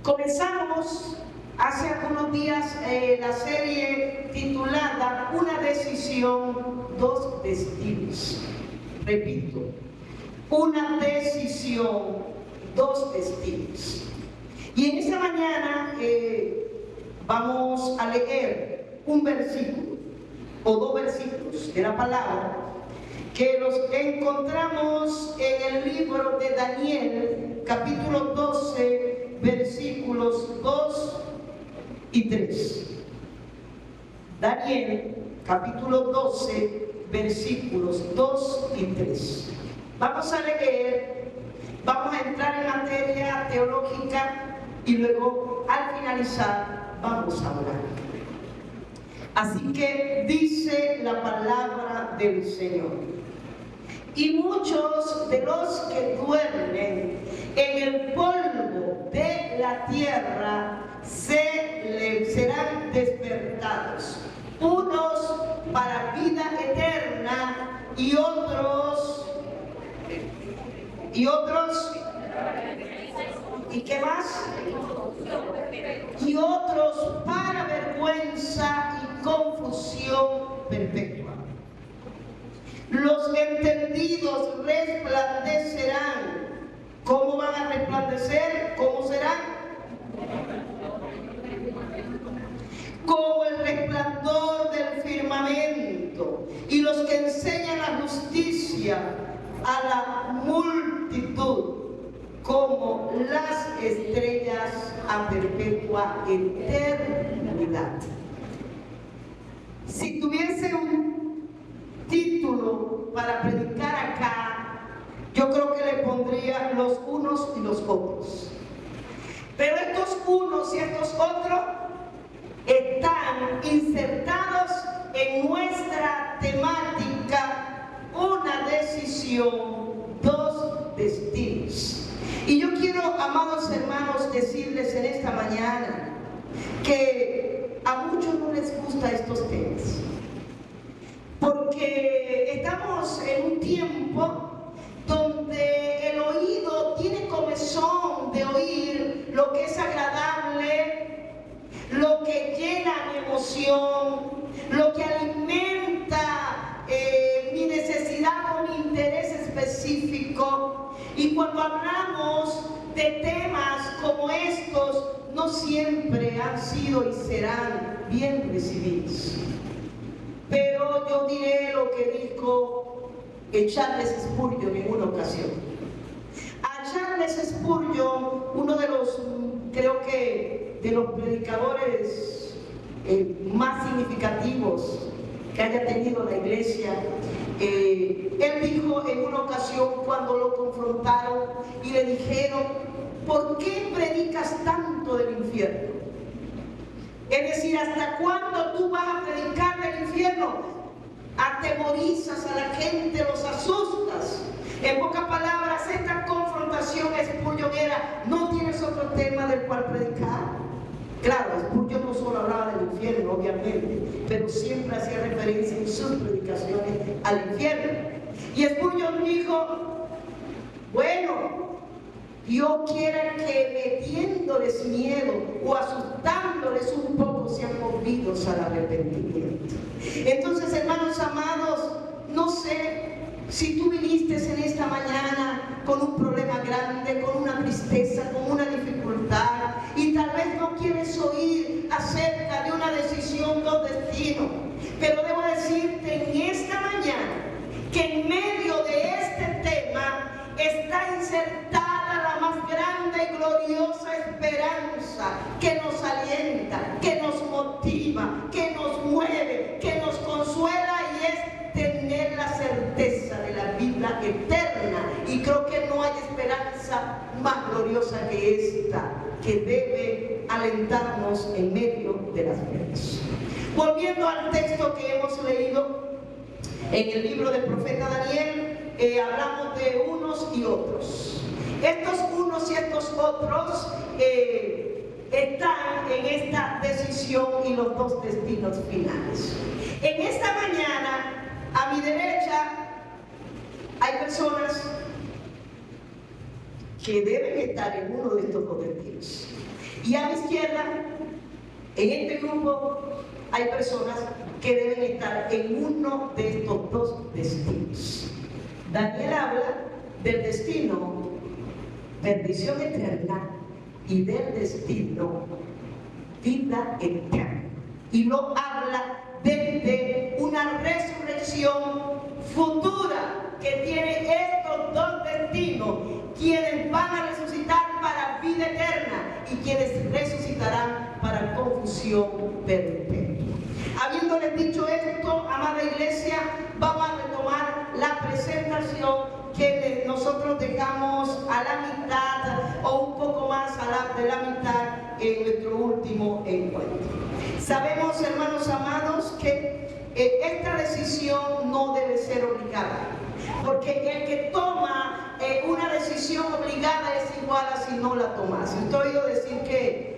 Comenzamos hace algunos días la serie titulada Una decisión, dos destinos. Repito, una decisión, dos destinos. Y en esta mañana vamos a leer un versículo o dos versículos de la palabra que los encontramos en el libro de Daniel, capítulo 12, versículos 2 y 3. Daniel, capítulo 12, versículos 2 y 3. Vamos a leer, vamos a entrar en materia teológica y luego al finalizar vamos a orar. Así que dice la palabra del Señor: y muchos de los que duermen en el polvo de la tierra serán despertados, unos para vida eterna y otros ¿y qué más? Y otros para vergüenza y confusión perpetua. Los entendidos resplandecerán. ¿Cómo van a resplandecer? ¿Cómo serán? Como el resplandor del firmamento. Y los que enseñan la justicia a la multitud, como las estrellas a perpetua eternidad. Si tuviese un título para predicar acá, yo creo que le pondría los unos y los otros. Pero estos unos y estos otros están insertados en nuestra temática, una decisión, dos destinos. Y yo quiero, amados hermanos, decirles en esta mañana que a muchos no les gustan estos temas, porque estamos en un tiempo donde el oído tiene comezón de oír lo que es agradable, lo que llena mi emoción, lo que alimenta mi necesidad o mi interés específico. Y cuando hablamos de temas como estos, no siempre han sido y serán bien recibidos. Pero yo diré lo que dijo Charles Spurgeon en una ocasión. A Charles Spurgeon, uno de los, creo que, de los predicadores más significativos que haya tenido la iglesia, él dijo en una ocasión cuando lo confrontaron y le dijeron: ¿por qué predicas tanto del infierno? Es decir, ¿hasta cuándo tú vas a predicar del infierno? Atemorizas a la gente, los asustas. En pocas palabras, esta confrontación Spurgeon era: ¿no tienes otro tema del cual predicar? Claro, Spurgeon no solo hablaba del infierno, obviamente, pero siempre hacía referencia en sus predicaciones al infierno. Y Spurgeon dijo: bueno, Dios quiera que metiéndoles miedo o asustándoles un poco sean movidos al arrepentimiento. Entonces, hermanos amados, no sé si tú viniste en esta mañana con un problema grande, con una tristeza, con una dificultad, y tal vez no quieres oír acerca de una decisión, dos destinos. Pero debo decirte en esta mañana que en medio de este tema está insertada la más grande y gloriosa esperanza que nos alienta, que nos motiva, que nos mueve, que nos consuela, y es tener la certeza de la vida eterna. Y creo que no hay esperanza más gloriosa que esta, que debe alentarnos en medio de las pruebas. Volviendo al texto que hemos leído en el libro del profeta Daniel, hablamos de unos y otros. Estos unos y estos otros están en esta decisión y los dos destinos finales. En esta mañana, a mi derecha, hay personas que deben estar en uno de estos dos destinos. Y a mi izquierda, en este grupo, hay personas que deben estar en uno de estos dos destinos. Daniel habla del destino perdición eterna y del destino vida eterna. Y lo habla desde una resurrección futura que tiene estos dos destinos, quienes van a resucitar para vida eterna y quienes resucitarán para confusión perpetua. Habiéndoles dicho esto, amada iglesia, vamos a retomar la presentación que nosotros dejamos a la mitad o un poco más de la mitad en nuestro último encuentro. Sabemos, hermanos amados, que esta decisión no debe ser obligada, porque el que toma una decisión obligada es igual a si no la toma. Si usted ha oído decir que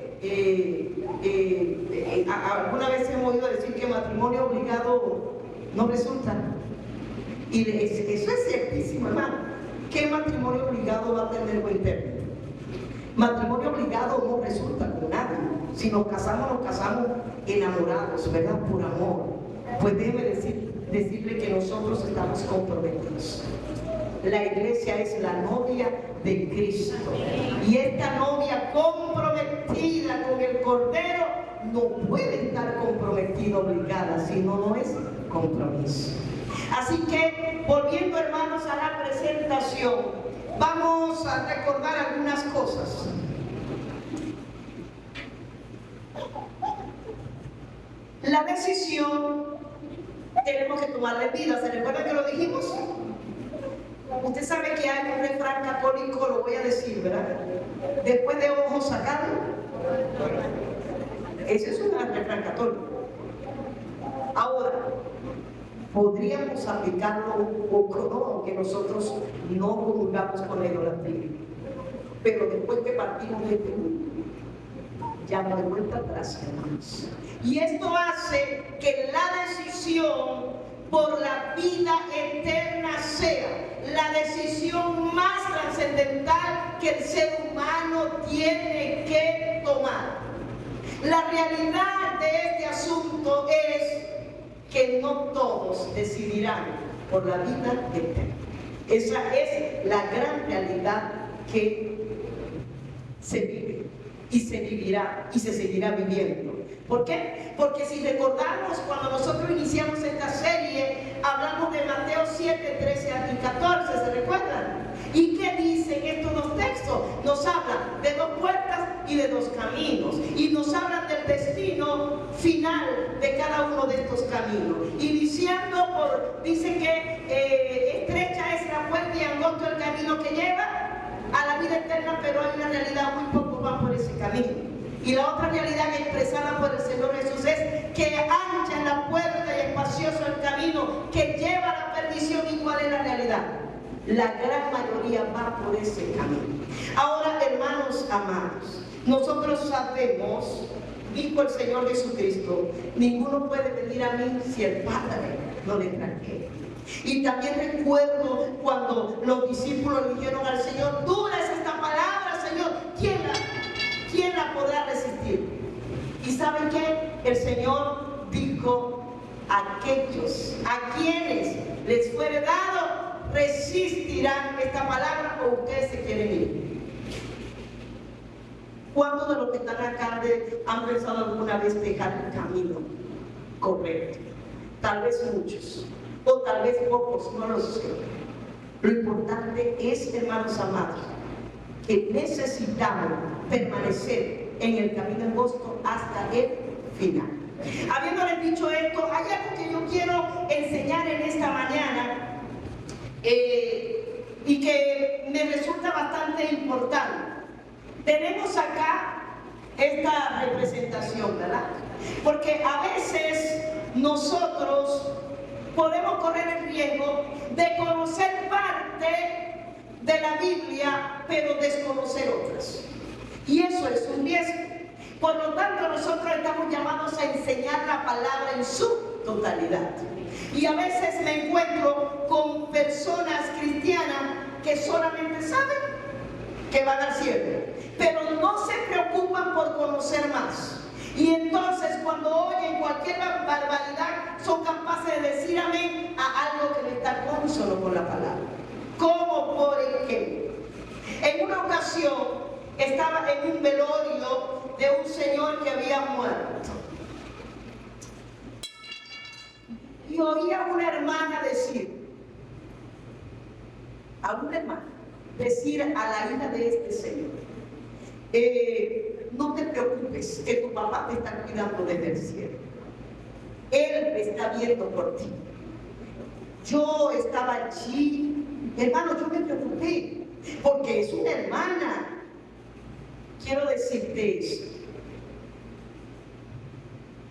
alguna vez hemos oído decir que matrimonio obligado no resulta. Y eso es ciertísimo, hermano. ¿Qué matrimonio obligado va a tener buen término? Matrimonio obligado no resulta con nadie. Si nos casamos enamorados, ¿verdad? Por amor. Pues déjeme decirle que nosotros estamos comprometidos. La iglesia es la novia de Cristo. Y esta novia comprometida con el Cordero no puede estar comprometida obligada, sino no es compromiso. Así que, volviendo, hermanos, a la presentación, vamos a recordar algunas cosas. La decisión tenemos que tomarla en vida. ¿Se recuerda que lo dijimos? Usted sabe que hay un refrán católico, lo voy a decir, ¿verdad? Después de ojo sacado. Ese es un refrán católico. Ahora, podríamos aplicarlo un poco, ¿no? Aunque nosotros no comulgamos con la idolatría. Pero después que partimos de este mundo, ya no hay vuelta atrás, hermanos. Y esto hace que la decisión por la vida eterna sea la decisión más trascendental que el ser humano tiene que tomar. La realidad de este asunto es que no todos decidirán por la vida eterna. Esa es la gran realidad que se vive y se vivirá y se seguirá viviendo. ¿Por qué? Porque si recordamos, cuando nosotros iniciamos esta serie, hablamos de Mateo 7, 13 y 14, ¿se recuerdan? ¿Y qué dicen estos dos textos? Nos hablan de dos puertas y de dos caminos, y nos hablan del destino final de cada uno de estos caminos. Iniciando dice que estrecha es la puerta y angosto el camino que lleva a la vida eterna, pero hay una realidad, muy pocos van por ese camino. Y la otra realidad expresada por el Señor Jesús es que ancha es la puerta y espacioso el camino que lleva a la perdición. ¿Y cuál es la realidad? La gran mayoría va por ese camino. Ahora, hermanos amados, nosotros sabemos, dijo el Señor Jesucristo, ninguno puede venir a mí si el Padre no le trajera. Y también recuerdo cuando los discípulos dijeron al Señor, dura es esta palabra, Señor, ¿quién la podrá resistir? ¿Y saben qué? El Señor dijo, aquellos a quienes les fuere dado, resistirán esta palabra, o ustedes se quieren ir. ¿Cuántos de los que están acá han pensado alguna vez dejar el camino correcto? Tal vez muchos, o tal vez pocos, no lo sé. Lo importante es, hermanos amados, que necesitamos permanecer en el camino angosto hasta el final. Habiéndoles dicho esto, hay algo que yo quiero enseñar en esta mañana y que me resulta bastante importante. Tenemos acá esta representación, ¿verdad? Porque a veces nosotros podemos correr el riesgo de conocer parte de la Biblia, pero desconocer otras. Y eso es un riesgo. Por lo tanto, nosotros estamos llamados a enseñar la palabra en su totalidad. Y a veces me encuentro con personas cristianas que solamente saben que van al cielo, pero no se preocupan por conocer más. Y entonces cuando oyen cualquier barbaridad son capaces de decir amén a algo que no está consono con la palabra. Como por ejemplo, en una ocasión estaba en un velorio de un señor que había muerto. Y oía a una hermana decir, a la hija de este señor, no te preocupes, que tu papá te está cuidando desde el cielo. Él está viendo por ti. Yo estaba allí, hermano, yo me preocupé, porque es una hermana. Quiero decirte esto.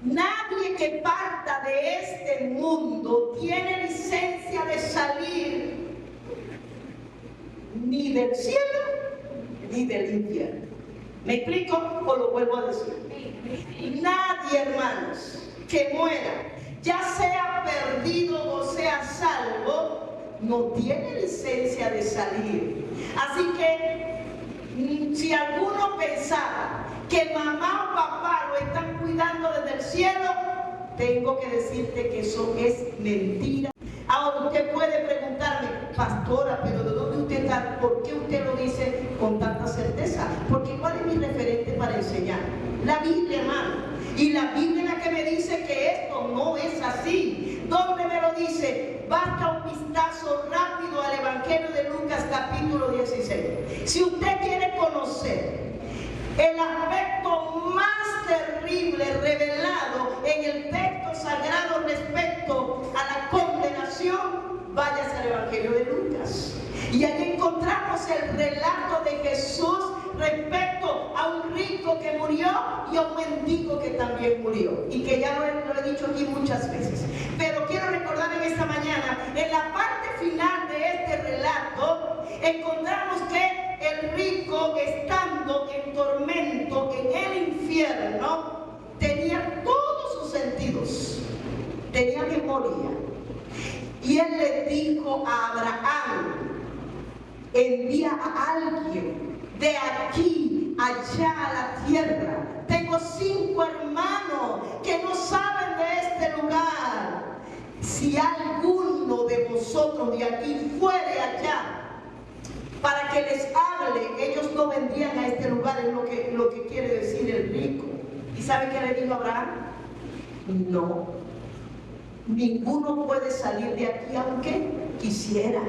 Nadie que parta de este mundo tiene licencia de salir ni del cielo ni del infierno. ¿Me explico o lo vuelvo a decir? Nadie, hermanos, que muera, ya sea perdido o sea salvo, no tiene licencia de salir. Así que si alguno pensaba que mamá o papá lo están cuidando desde el cielo, tengo que decirte que eso es mentira. Ahora usted puede preguntarme, pastora, pero ¿de dónde usted está? ¿Por qué usted lo dice con tanta certeza? Porque ¿cuál es mi referente para enseñar? La Biblia, hermano. Y la Biblia es la que me dice que esto no es así. ¿Dónde me lo dice? Basta un vistazo rápido al Evangelio de Lucas capítulo 16. Si usted quiere conocer el aspecto más terrible revelado en el texto sagrado respecto a la condenación, váyase al Evangelio de Lucas. Y allí encontramos el relato de Jesús respecto a un rico que murió y a un mendigo que también murió. Y que ya lo he dicho aquí muchas veces. Pero quiero recordar en esta mañana, en la parte final de este relato, encontramos que el rico, estando en tormento en el infierno, tenía todos sus sentidos, tenía memoria. Y él le dijo a Abraham, envía a alguien de aquí allá a la tierra. Tengo 5 hermanos que no saben de este lugar. Si alguno de vosotros de aquí fuere allá para que les hable, ellos no vendrían a este lugar, es lo que quiere decir el rico. ¿Y sabe qué le dijo Abraham? No, ninguno puede salir de aquí aunque quisiera.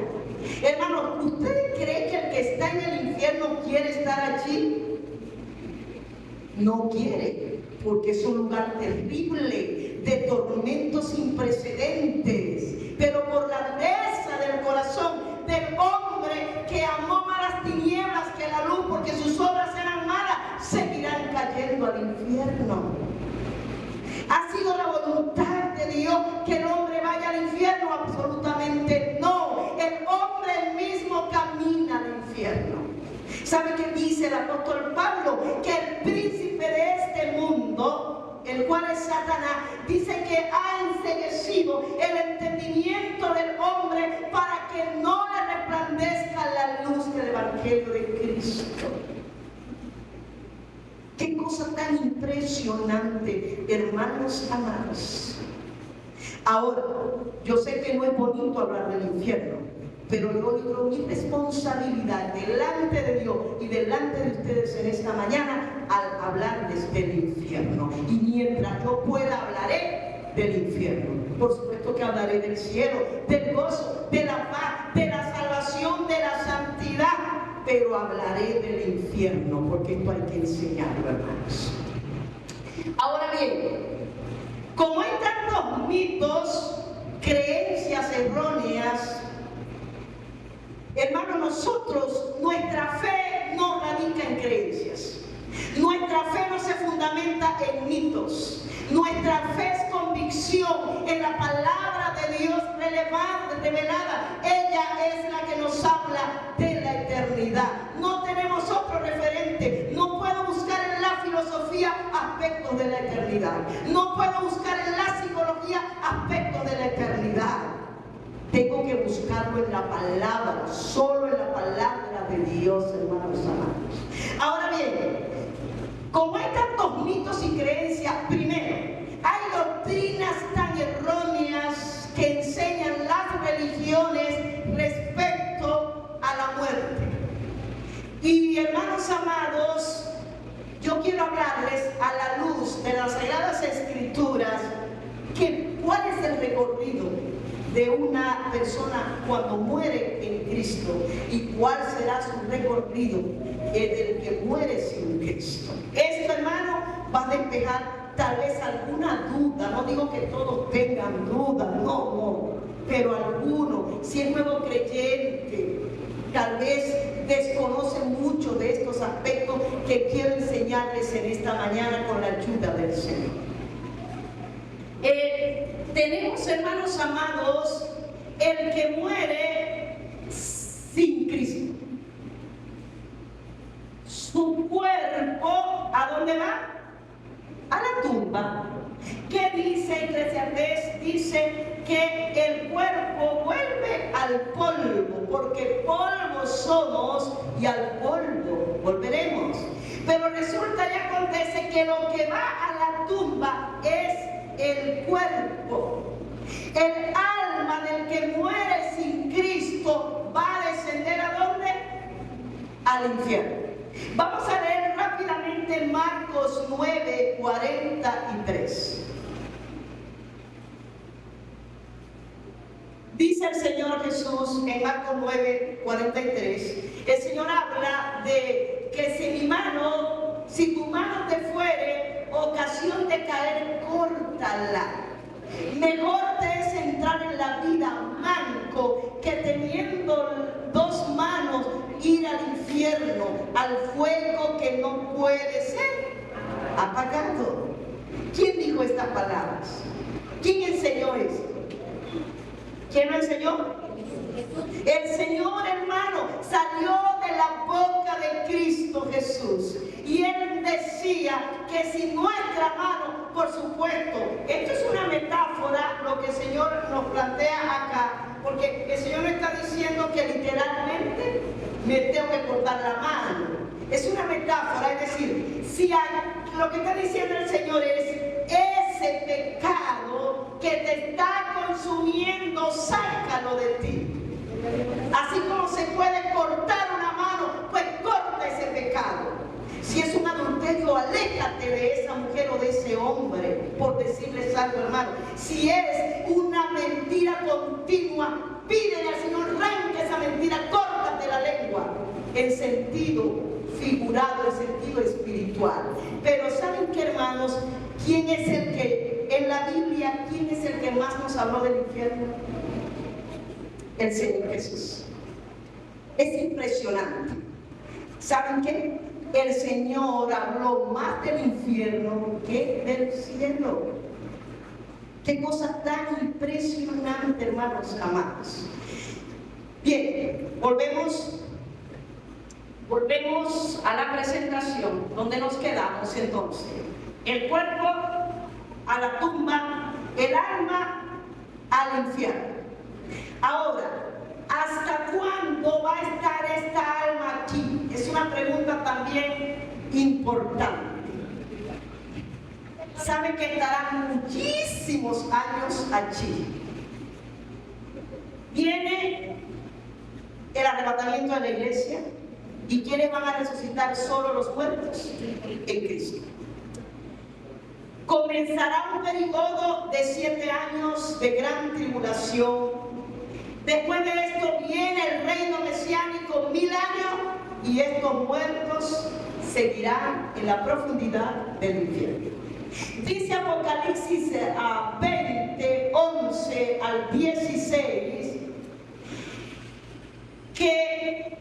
Hermanos, ¿ustedes creen que el que está en el infierno quiere estar allí? No quiere, porque es un lugar terrible, de tormentos sin precedentes. Pero por la dureza del corazón del hombre que amó más las tinieblas que la luz, porque sus obras eran malas, seguirán cayendo al infierno. ¿Ha sido la voluntad de Dios que el hombre vaya al infierno? Absolutamente no. El hombre mismo camina al infierno. ¿Sabe qué dice el apóstol Pablo? Que el príncipe de este mundo, el cual es Satanás, dice que ha enceguecido el entendimiento del hombre para que no le resplandezca la luz del Evangelio de Cristo. Qué cosa tan impresionante, hermanos amados. Ahora, yo sé que no es bonito hablar del infierno, pero yo libro mi responsabilidad delante de Dios y delante de ustedes en esta mañana al hablarles del infierno. Y mientras yo pueda, hablaré del infierno. Por supuesto que hablaré del cielo, del gozo, de la paz, de la salvación, de la santidad. Pero hablaré del infierno, porque esto hay que enseñarlo, hermanos. Ahora bien, como hay tantos mitos, creencias erróneas, hermanos, nosotros, nuestra fe no radica en creencias. Nuestra fe no se fundamenta en mitos. Nuestra fe es convicción en la palabra de Dios revelada. Ella es la que nos habla de la eternidad. No tenemos otro referente. No puedo buscar en la filosofía aspectos de la eternidad. No puedo buscar en la psicología aspectos de la eternidad. tengo que buscarlo en la palabra, solo en la palabra de Dios, hermanos amados. Ahora bien, como hay tantos mitos y creencias, primero, hay doctrinas tan erróneas que enseñan las religiones respecto a la muerte. Y hermanos amados, yo quiero hablarles a la luz de las Sagradas Escrituras cuál es el recorrido de una persona cuando muere en Cristo y cuál será su recorrido del que muere sin Cristo. Esto, hermano, va a despejar tal vez alguna duda. No digo que todos tengan dudas, no, pero algunos, si es nuevo creyente, tal vez desconoce mucho de estos aspectos que quiero enseñarles en esta mañana con la ayuda del Señor. Tenemos, hermanos amados, el que muere sin Cristo. Su cuerpo, ¿a dónde va? A la tumba. ¿Qué dice Eclesiastés? Dice que el cuerpo vuelve al polvo, porque polvo somos y al polvo volveremos. Pero resulta y acontece que lo que va a la tumba es el cuerpo. El alma del que muere sin Cristo va a descender ¿a dónde? Al infierno. Vamos a leer rápidamente Marcos 9:43. Dice el Señor Jesús en Marcos 9:43. El Señor habla de que si tu mano te fuere ocasión de caer, córtala. Mejor te es entrar en la vida manco que teniendo dos manos ir al infierno, al fuego que no puede ser apagado. ¿Quién dijo estas palabras? ¿Quién enseñó esto? ¿Quién lo enseñó? El Señor, hermano, salió de la boca de Cristo Jesús. Y Él decía que si nuestra mano, por supuesto, esto es una metáfora, lo que el Señor nos plantea acá, porque el Señor no está diciendo que literalmente me tengo que cortar la mano. Es una metáfora, es decir, si lo que está diciendo el Señor es ese pecado que te está consumiendo, sácalo de ti. Así como se puede cortar una mano, pues corta ese pecado. Si es un adulterio, aléjate de esa mujer o de ese hombre, por decirles algo, hermano. Si es una mentira continua, pídele al Señor, arranca esa mentira, córtate la lengua, en sentido figurado, en sentido espiritual. Pero ¿saben qué, hermanos? ¿Quién es el que, en la Biblia, quién es el que más nos habló del infierno? El Señor Jesús. Es impresionante. ¿Saben qué? El Señor habló más del infierno que del cielo. Qué cosa tan impresionante, hermanos amados. Bien, volvemos a la presentación donde nos quedamos entonces. El cuerpo a la tumba, el alma al infierno. Ahora, ¿hasta cuándo va a estar esta alma aquí? Es una pregunta también importante. Saben que estarán muchísimos años allí. Viene el arrebatamiento de la iglesia. ¿Y quiénes van a resucitar? Solo los muertos en Cristo. Comenzará un periodo de 7 años de gran tribulación. Después de esto viene el reino mesiánico, 1000 años, y estos muertos seguirán en la profundidad del infierno. Dice Apocalipsis 20, 11 al 16, que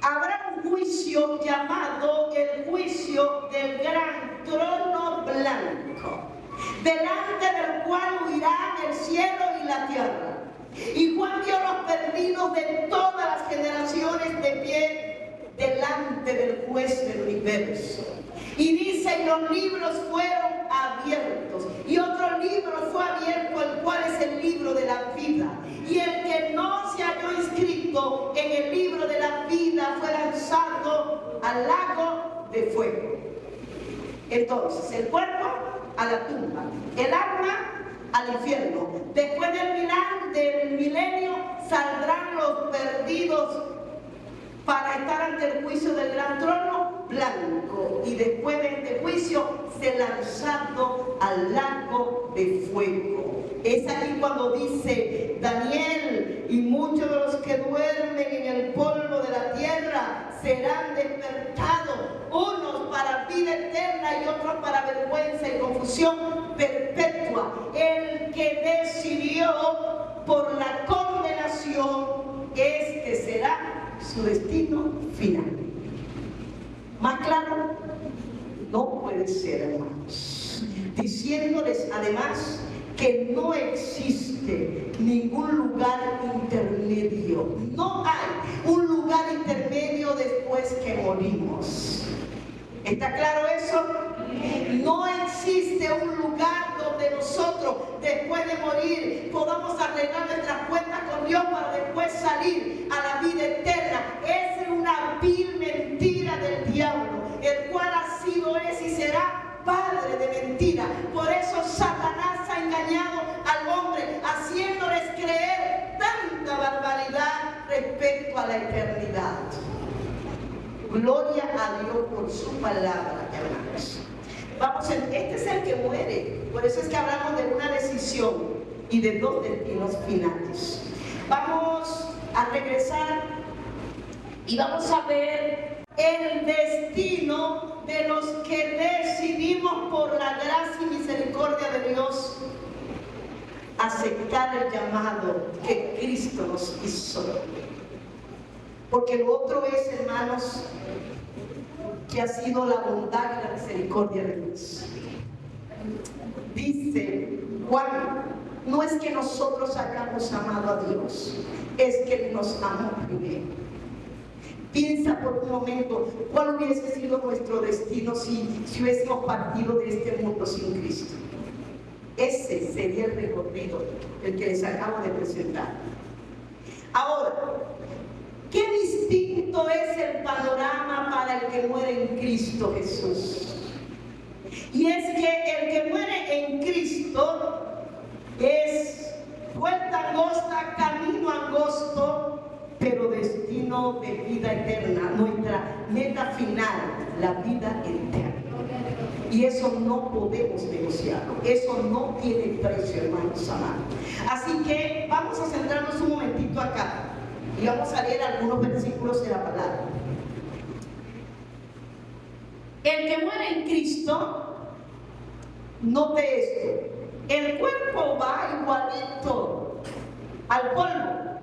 habrá un juicio llamado el juicio del gran trono blanco, delante del cual huirán el cielo y la tierra. Y Juan vio los perdidos de todas las generaciones de pie delante delante del juez del universo. Y dice, y los libros fueron abiertos. Y otro libro fue abierto, el cual es el libro de la vida. Y el que no se halló inscrito en el libro de la vida fue lanzado al lago de fuego. Entonces, el cuerpo a la tumba, el alma al infierno. Después del milenio saldrán los perdidos para estar ante el juicio del gran trono blanco, y después de este juicio se lanzado al lago de fuego. Es ahí cuando dice Daniel, y muchos de los que duermen en el polvo de la tierra serán despertados, unos para vida eterna y otros para vergüenza y confusión perpetua. El que decidió por la condenación, este será su destino final. Más claro no puede ser, hermanos. Diciéndoles además que no existe ningún lugar intermedio. No hay un lugar intermedio después que morimos. ¿Está claro eso? No existe un lugar donde nosotros, después de morir, podamos arreglar nuestras cuentas con Dios para después salir a la vida eterna. Es una vil mentira del diablo, el cual ha sido, es y será padre de mentira. Por eso Satanás ha engañado al hombre, haciéndoles creer tanta barbaridad respecto a la eternidad. Gloria a Dios por su palabra, hermanos. Vamos, este es el que muere. Por eso es que hablamos de una decisión y de dos destinos finales. Vamos a regresar y vamos a ver el destino de los que decidimos por la gracia y misericordia de Dios aceptar el llamado que Cristo nos hizo. Porque lo otro es, hermanos, que ha sido la bondad y la misericordia de Dios. Dice Juan, no es que nosotros hayamos amado a Dios, es que Él nos amó primero. Piensa por un momento cuál hubiese sido nuestro destino si hubiésemos partido de este mundo sin Cristo. Ese sería el recorrido, el que les acabo de presentar. Ahora, qué distinto es el panorama para el que muere en Cristo Jesús. Y es que el que muere en Cristo es puerta angosta, camino angosto, pero destino de vida eterna. Nuestra meta final, la vida eterna. Y eso no podemos negociarlo. Eso no tiene precio, hermanos amados. Así que vamos a centrarnos un momentito acá. Y vamos a leer algunos versículos de la palabra. El que muere en Cristo, note esto, el cuerpo va igualito al polvo,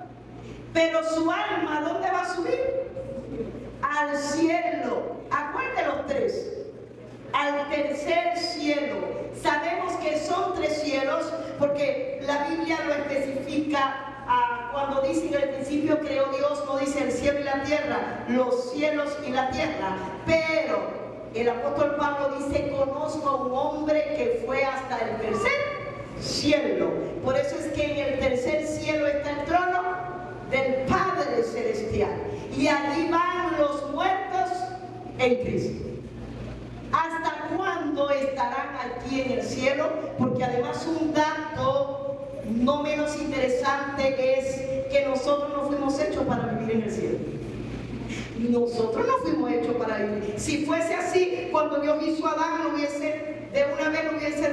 pero su alma, ¿dónde va a subir? Al cielo. ¿A cuál de los tres? Al tercer cielo. Sabemos que son tres cielos porque la Biblia lo especifica. Cuando dice que al principio creó Dios, no dice el cielo y la tierra, los cielos y la tierra. Pero el apóstol Pablo dice, conozco a un hombre que fue hasta el tercer cielo. Por eso es que en el tercer cielo está el trono del Padre Celestial. Y allí van los muertos en Cristo. ¿Hasta cuándo estarán aquí en el cielo? Porque además un dato no menos interesante es que nosotros no fuimos hechos para vivir en el cielo. Nosotros no fuimos hechos para vivir. Si fuese así, cuando Dios hizo a Adán, de una vez lo hubiese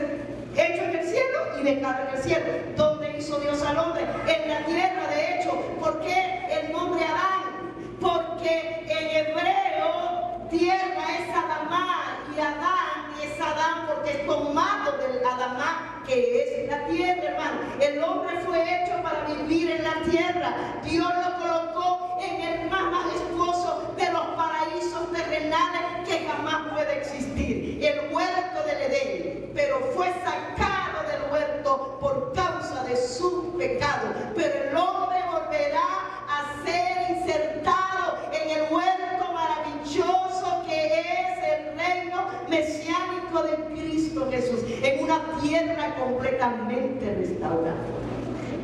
hecho en el cielo y dejado en el cielo. ¿Dónde hizo Dios al hombre? En la tierra, de hecho. ¿Por qué el nombre Adán? Porque en hebreo tierra es Adamá, y Adán es Adán porque es tomado del Adamá, que es la tierra, hermano. El hombre fue hecho para vivir en la tierra. Dios lo colocó en el más majestuoso de los paraísos terrenales que jamás puede existir, el huerto del Edén. Pero fue sacado del huerto por causa de su pecado. Pero el hombre volverá a ser insertado en el huerto maravilloso Jesús, en una tierra completamente restaurada.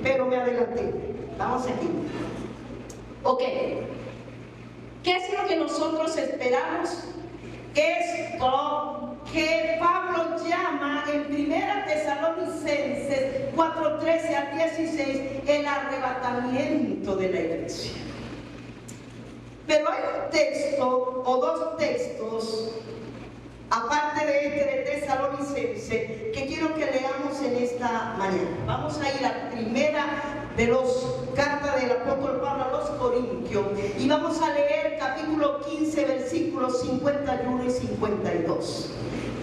Pero me adelanté. Vamos aquí. Ok. ¿Qué es lo que nosotros esperamos? Esto que Pablo llama en 1 Tesalonicenses 4:13 al 16 el arrebatamiento de la iglesia. Pero hay un texto o dos textos, aparte de este de Tesalonicense, que quiero que leamos en esta mañana. Vamos a ir a primera de los cartas del apóstol Pablo a los Corintios y vamos a leer capítulo 15, versículos 51 y 52.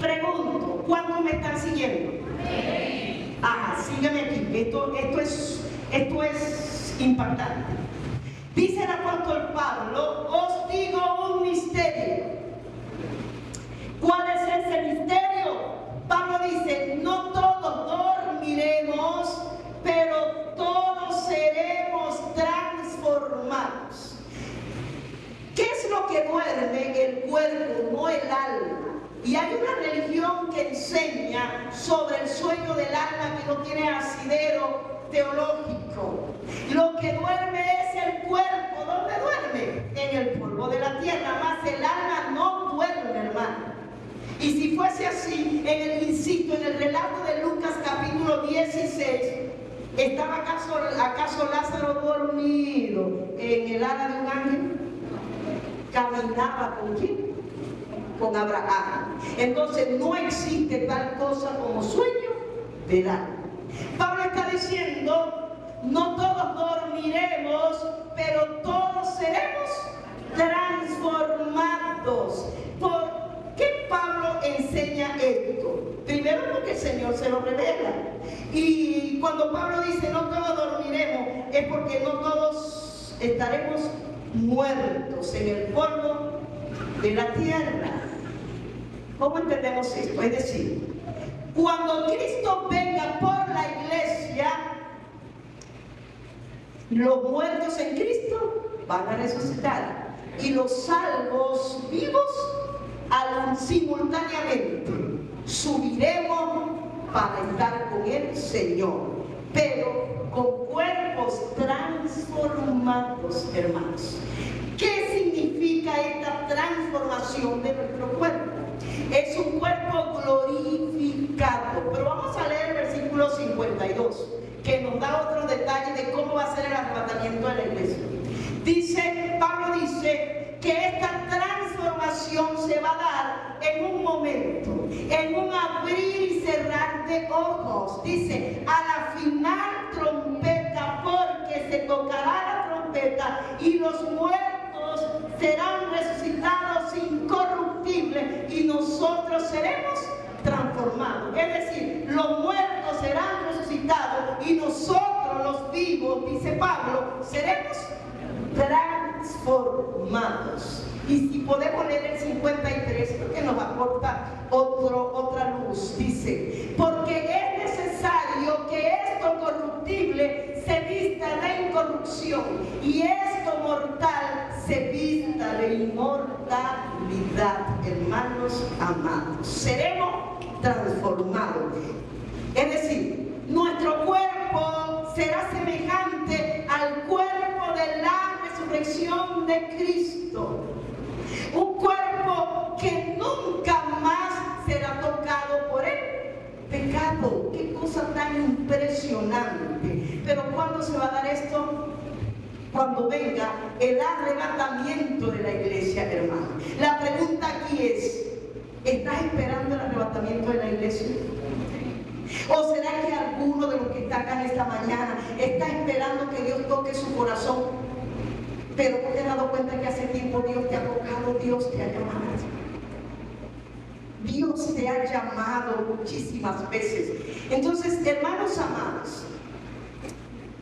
Pregunto, ¿cuántos me están siguiendo? Ajá, sígueme aquí. Esto es impactante. Dice el apóstol Pablo: os digo un misterio. ¿Cuál es ese misterio? Pablo dice: no todos dormiremos, pero todos seremos transformados. ¿Qué es lo que duerme? El cuerpo, no el alma. Y hay una religión que enseña sobre el sueño del alma que no tiene asidero teológico. Lo que duerme es el cuerpo. ¿Dónde duerme? En el polvo de la tierra. Más el alma no duerme, hermano. Y si fuese así, insisto, en el relato de Lucas capítulo 16, ¿estaba acaso Lázaro dormido en el ala de un ángel? ¿Caminaba con quién? Con Abraham. Entonces no existe tal cosa como sueño del alma. Pablo está diciendo: no todos dormiremos, pero todos seremos transformados. ¿Por qué Pablo enseña esto? Primero porque el Señor se lo revela. Y cuando Pablo dice no todos dormiremos, es porque no todos estaremos muertos en el polvo de la tierra. ¿Cómo entendemos esto? Es decir, cuando Cristo venga por la iglesia, los muertos en Cristo van a resucitar y los salvos vivos simultáneamente subiremos para estar con el Señor, pero con cuerpos transformados, hermanos. ¿Qué significa esta transformación de nuestro cuerpo? Es un cuerpo glorificado. Pero vamos a leer el versículo 52, que nos da otros detalles de cómo va a ser el arrebatamiento de la iglesia. Pablo dice que esta transformación se va a dar en un momento, en un abrir y cerrar de ojos. Dice: a la final trompeta, porque se tocará la trompeta y los muertos serán resucitados incorruptibles y nosotros seremos transformados. Es decir, los muertos serán resucitados y nosotros los vivos, dice Pablo, seremos transformados. Y si podemos leer el 53, que nos aporta otra luz. Dice: porque es necesario que esto corruptible se vista de incorrupción y esto mortal se vista de inmortalidad. Hermanos amados, seremos transformados. Es decir, nuestro cuerpo será semejante al cuerpo de la resurrección de Cristo. Un cuerpo que nunca más será tocado por el pecado. Qué cosa tan impresionante. Pero ¿cuándo se va a dar esto? Cuando venga el arrebatamiento de la iglesia, hermano. La pregunta aquí es: ¿estás esperando el arrebatamiento de la iglesia? ¿O será que alguno de los que está acá en esta mañana está esperando que Dios toque su corazón? Pero no te has dado cuenta que hace tiempo Dios te ha tocado, Dios te ha llamado. Dios te ha llamado muchísimas veces. Entonces, hermanos amados,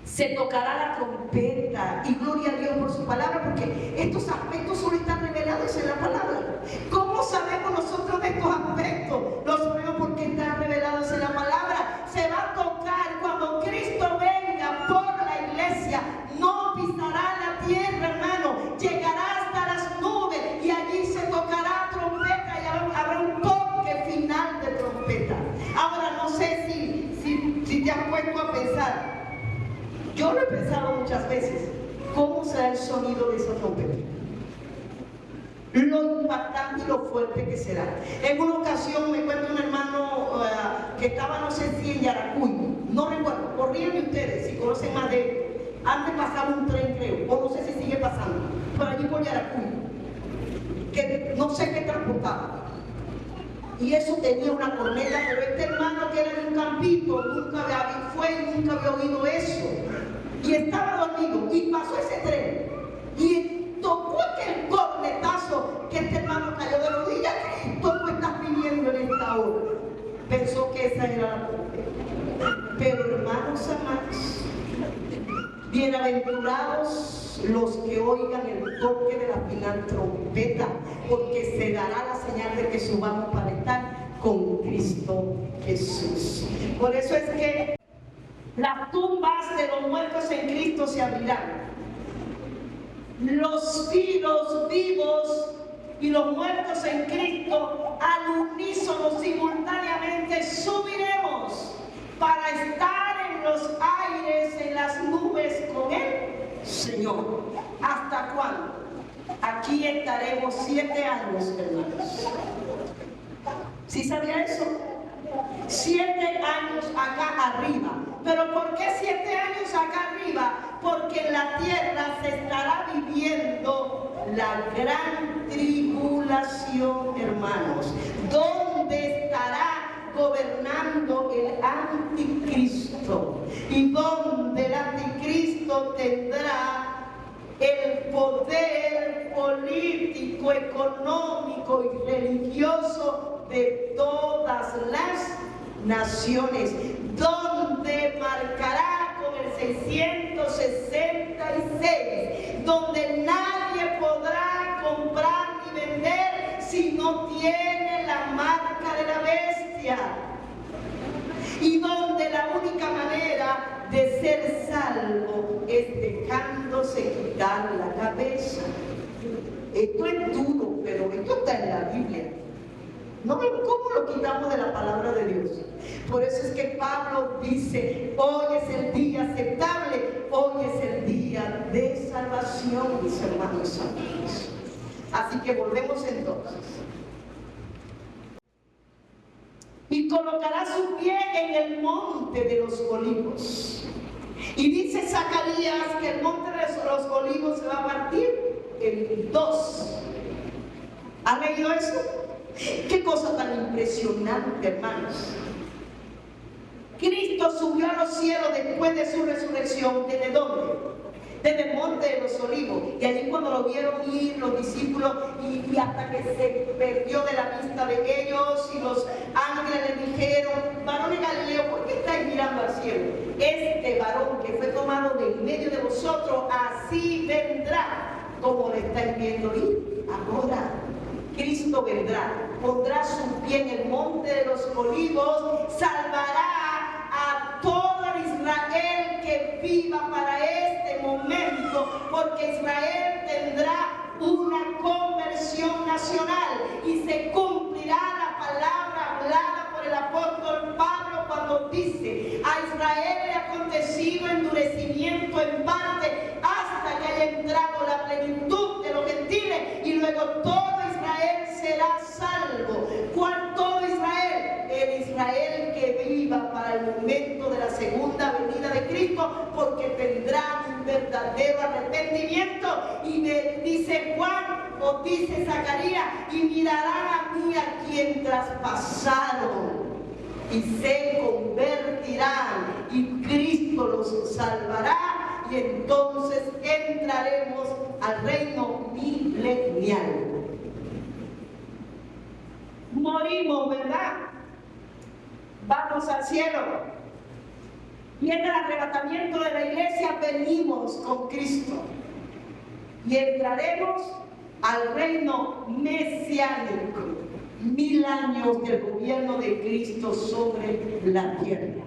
se tocará la trompeta y gloria a Dios por su palabra, porque estos aspectos solo están revelados en la palabra. ¿Cómo sabemos nosotros de estos aspectos? Lo sabemos porque están revelados en la palabra. Se va a tocar cuando Cristo venga por la iglesia. No pisará la tierra, hermano. Llegará hasta las nubes y allí se tocará trompeta y habrá un toque final de trompeta. pensado muchas veces, ¿cómo será el sonido de esa trompeta? Lo impactante y lo fuerte que será. En una ocasión me cuenta un hermano que estaba, no sé si en Yaracuy, no recuerdo, corríanme ustedes si conocen más de él. Antes pasaba un tren, creo, o no sé si sigue pasando, por allí por Yaracuy, que no sé qué transportaba. Y eso tenía una corneta, pero este hermano que era de un campito, nunca había oído eso. Y estaba dormido, y pasó ese tren, y tocó aquel cornetazo que este hermano cayó de rodillas. Cristo, tú estás viviendo en esta hora. Pensó que esa era la trompeta. Pero hermanos amados, bienaventurados los que oigan el toque de la final trompeta, porque se dará la señal de que subamos para estar con Cristo Jesús. Por eso es que las tumbas de los muertos en Cristo se abrirán. Los vivos y los muertos en Cristo al unísono simultáneamente subiremos para estar en los aires, en las nubes con el Señor. ¿Hasta cuándo? Aquí estaremos 7 años, hermanos. ¿Sí sabía eso? 7 años acá arriba. ¿Pero por qué 7 años acá arriba? Porque en la tierra se estará viviendo la gran tribulación, hermanos, donde estará gobernando el anticristo, y donde el anticristo tendrá el poder político, económico y religioso de todas las naciones, donde marcará con el 666, donde nadie podrá comprar ni vender si no tiene la marca de la bestia, y donde la única manera de ser salvo es dejándose quitar la cabeza. Esto es duro, pero esto está en la Biblia. ¿No ven cómo lo quitamos de la palabra de Dios? Por eso es que Pablo dice, hoy es el día aceptable, hoy es el día de salvación, mis hermanos amigos. Así que volvemos entonces. Y colocará su pie en el monte de los olivos. Y dice Zacarías que el monte de los olivos se va a partir en 2. ¿Han leído eso? Qué cosa tan impresionante, hermanos. Cristo subió a los cielos después de su resurrección. ¿Desde dónde? Desde el monte de los olivos. Y allí cuando lo vieron ir los discípulos, y hasta que se perdió de la vista de ellos, y los ángeles les dijeron, varones Galileo, ¿por qué estáis mirando al cielo? Este varón que fue tomado de en medio de vosotros, así vendrá como le estáis viendo ir ahora. Cristo vendrá, pondrá su pie en el monte de los olivos, salvará a todo Israel que viva para este momento, porque Israel tendrá una conversión nacional y se cumplirá la palabra hablada por el apóstol Pablo cuando dice: a Israel le ha acontecido endurecimiento en parte hasta que haya entrado la plenitud de los gentiles, y luego todo Israel será salvo. ¿Cuál todo Israel? El Israel que viva para el momento de la segunda venida de Cristo, porque tendrá un verdadero arrepentimiento. Y me dice Juan, o dice Zacarías, y mirarán a mí a quien traspasaron, y se convertirán, y Cristo los salvará, y entonces entraremos al reino milenial. Morimos, ¿verdad? Vamos al cielo. Viene el arrebatamiento de la iglesia, venimos con Cristo y entraremos al reino mesiánico, 1000 años del gobierno de Cristo sobre la tierra.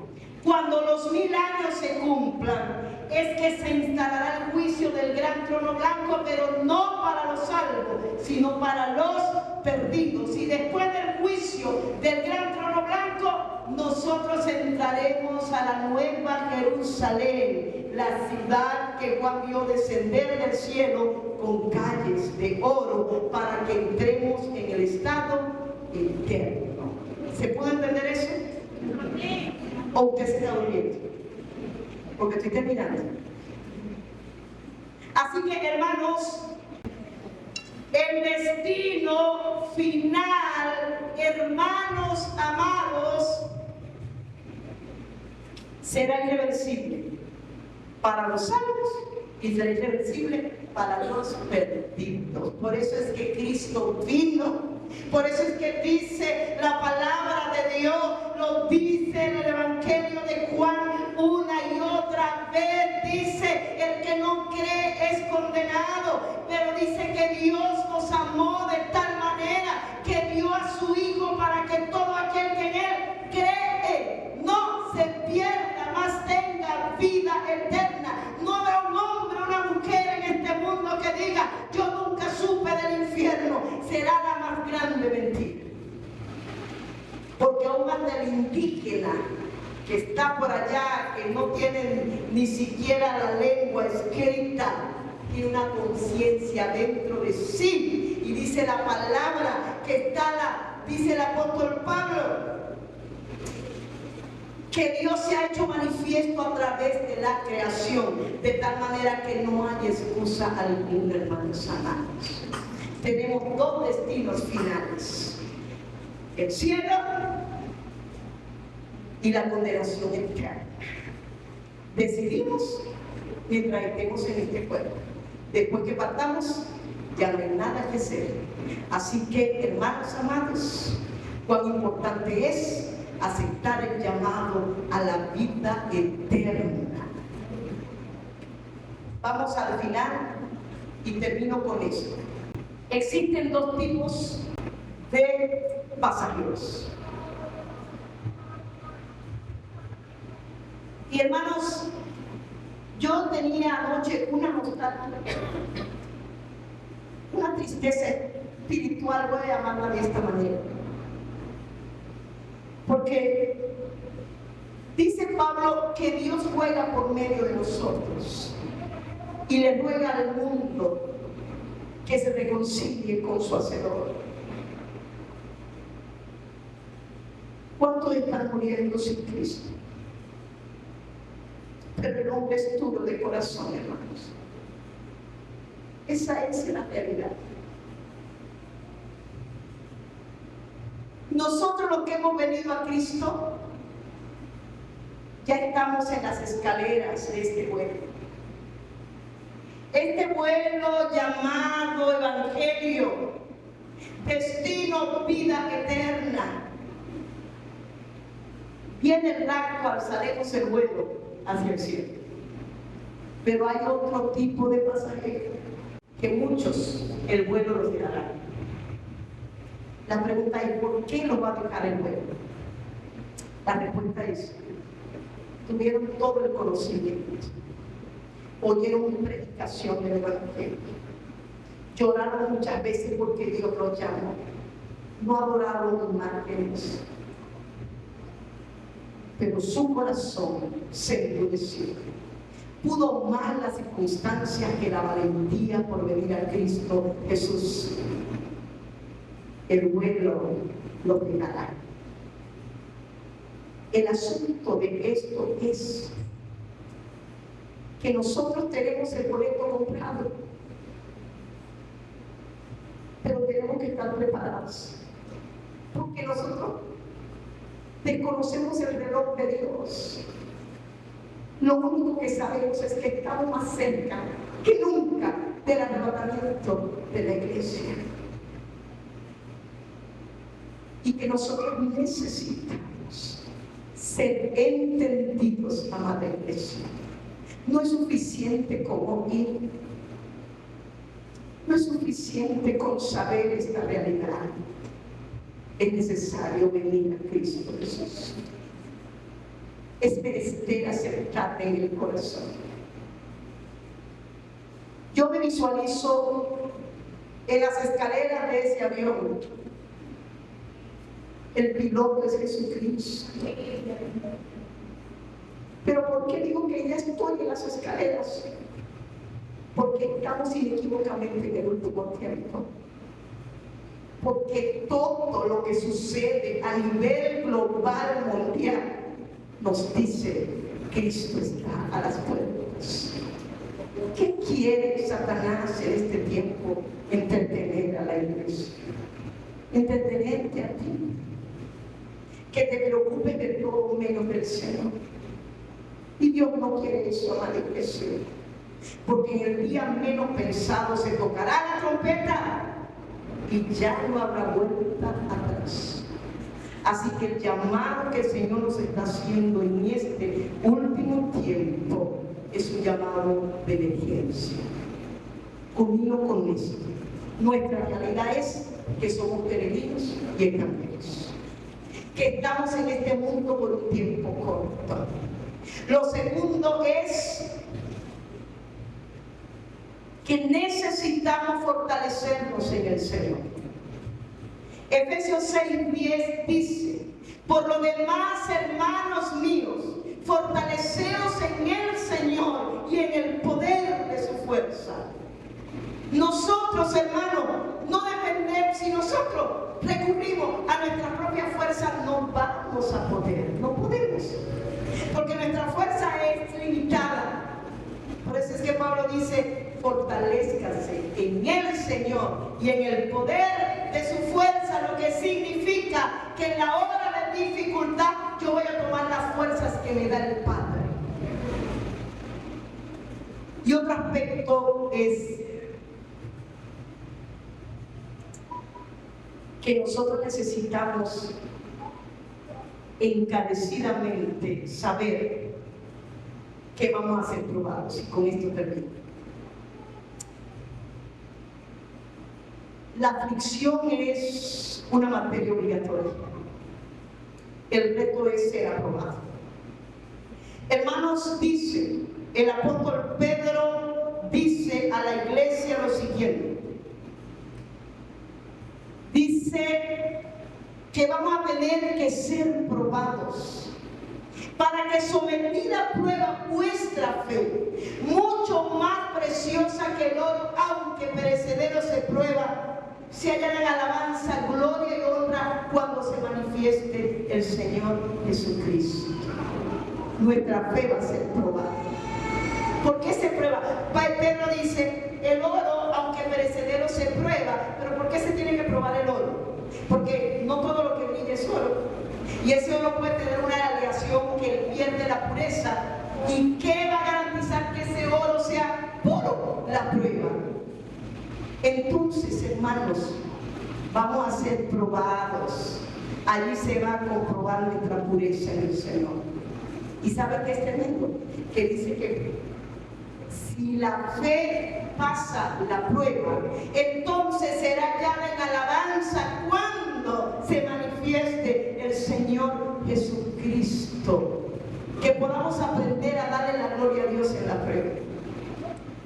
Cuando los 1000 años se cumplan, es que se instalará el juicio del gran trono blanco, pero no para los salvos, sino para los perdidos. Y después del juicio del gran trono blanco, nosotros entraremos a la nueva Jerusalén, la ciudad que Juan vio descender del cielo con calles de oro, para que entremos en el estado eterno. ¿Se puede entender eso? ¿O usted se está oyendo? Porque estoy terminando. Así que, hermanos, el destino final, hermanos amados, será irreversible para los salvos y será irreversible para los perdidos. Por eso es que Cristo vino. Por eso es que dice la palabra de Dios, lo dice en el Evangelio de Juan una y otra vez, dice: el que no cree es condenado, pero dice que Dios nos amó de tal manera que dio a su Hijo para que todo aquel que en Él cree no se pierda, mas tenga vida eterna. No veo un hombre o una mujer en este mundo que diga: yo nunca supe del infierno. Será la más grande mentira. Porque aún más del indígena que está por allá, que no tiene ni siquiera la lengua escrita, tiene una conciencia dentro de sí. Y dice la palabra que dice el apóstol Pablo, que Dios se ha hecho manifiesto a través de la creación, de tal manera que no hay excusa alguna, hermanos amados. Tenemos dos destinos finales: el cielo y la condenación eterna. Decidimos mientras estemos en este cuerpo. Después que partamos, ya no hay nada que hacer. Así que, hermanos amados, cuán importante es aceptar el llamado a la vida eterna. Vamos al final y termino con esto. Existen dos tipos de pasajeros. Y, hermanos, yo tenía anoche una nostalgia, una tristeza espiritual, voy a llamarla de esta manera. Porque dice Pablo que Dios juega por medio de nosotros y le ruega al mundo que se reconcilie con su Hacedor. ¿Cuántos están muriendo sin Cristo? Pero el hombre es duro de corazón, hermanos. Esa es la realidad. Nosotros, los que hemos venido a Cristo, ya estamos en las escaleras de este vuelo. Este vuelo llamado Evangelio, destino, vida eterna. Viene el rapto, alzaremos el vuelo hacia el cielo. Pero hay otro tipo de pasajeros, que muchos el vuelo los dejará. La pregunta es: ¿por qué los va a dejar el vuelo? La respuesta es: tuvieron todo el conocimiento, oyeron predicación del Evangelio, lloraron muchas veces porque Dios los llamó, no adoraron imágenes, pero su corazón se endureció. Pudo más las circunstancias que la valentía por venir a Cristo Jesús. El vuelo los dejará. El asunto de esto es que nosotros tenemos el boleto comprado, pero tenemos que estar preparados, porque nosotros desconocemos el reloj de Dios. Lo único que sabemos es que estamos más cerca que nunca del arrebatamiento de la iglesia, y que nosotros necesitamos ser entendidos, amada iglesia. No es suficiente con oír, no es suficiente con saber esta realidad. Es necesario venir a Cristo Jesús. es menester aceptarte en el corazón. Yo me visualizo en las escaleras de ese avión. El piloto es Jesucristo. Pero ¿por qué digo que ya estoy en las escaleras? Porque estamos inequívocamente en el último tiempo. Porque todo lo que sucede a nivel global, mundial, nos dice: Cristo está a las puertas. ¿Qué quiere Satanás en este tiempo? Entretener a la iglesia, entretenerte a ti, que te preocupes de todo menos del Señor. Y Dios no quiere eso, amada iglesia, porque en el día menos pensado se tocará la trompeta y ya no habrá vuelta atrás. Así que el llamado que el Señor nos está haciendo en este último tiempo es un llamado de emergencia. Conmigo con esto, nuestra realidad es que somos peregrinos y extranjeros, que estamos en este mundo por un tiempo corto. Lo segundo es que necesitamos fortalecernos en el Señor. Efesios 6:10 dice: por lo demás, hermanos míos, fortaleceos en el Señor y en el poder de su fuerza. Nosotros, hermanos, no dependemos. Si nosotros recurrimos a nuestra propia fuerza, no vamos a poder, no podemos, porque nuestra fuerza es limitada. Por eso es que Pablo dice: fortalézcase en el Señor y en el poder de su fuerza, lo que significa que en la hora de dificultad yo voy a tomar las fuerzas que me da el Padre. Y otro aspecto es que nosotros necesitamos encarecidamente saber que vamos a ser probados. Y con esto termino. La aflicción es una materia obligatoria. El reto es ser aprobado. Hermanos, dice el apóstol Pedro, dice a la iglesia lo siguiente. Dice que vamos a tener que ser probados, para que sometida a prueba vuestra fe, mucho más preciosa que el oro, aunque perecedero se prueba, se hallará en alabanza, gloria y honra cuando se manifieste el Señor Jesucristo. Nuestra fe va a ser probada. ¿Por qué se prueba? Pedro dice: el oro, aunque perecedero, se prueba. ¿Pero por qué se tiene que probar el oro? Porque no todo lo que brilla es oro. Y ese oro puede tener una aleación que pierde la pureza. ¿Y qué va a garantizar que ese oro sea puro? La prueba. Entonces, hermanos, vamos a ser probados. Allí se va a comprobar nuestra pureza en el Señor. ¿Y sabe qué es tremendo? Que dice que si la fe pasa la prueba, entonces será hallada en alabanza cuando se manifieste el Señor Jesucristo. Que podamos aprender a darle la gloria a Dios en la prueba.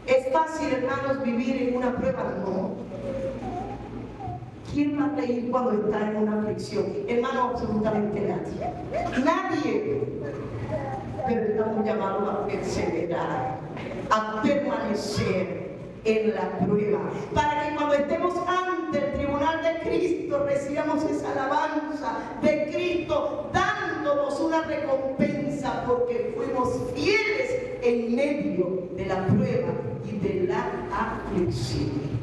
¿Es fácil, hermanos, vivir en una prueba? No. ¿Quién va a reír cuando está en una aflicción? Hermano, absolutamente nadie. Nadie. Pero estamos llamados a perseverar, a permanecer en la prueba, para que cuando estemos ante el tribunal de Cristo recibamos esa alabanza de Cristo, dándonos una recompensa porque fuimos fieles en medio de la prueba y de la aflicción.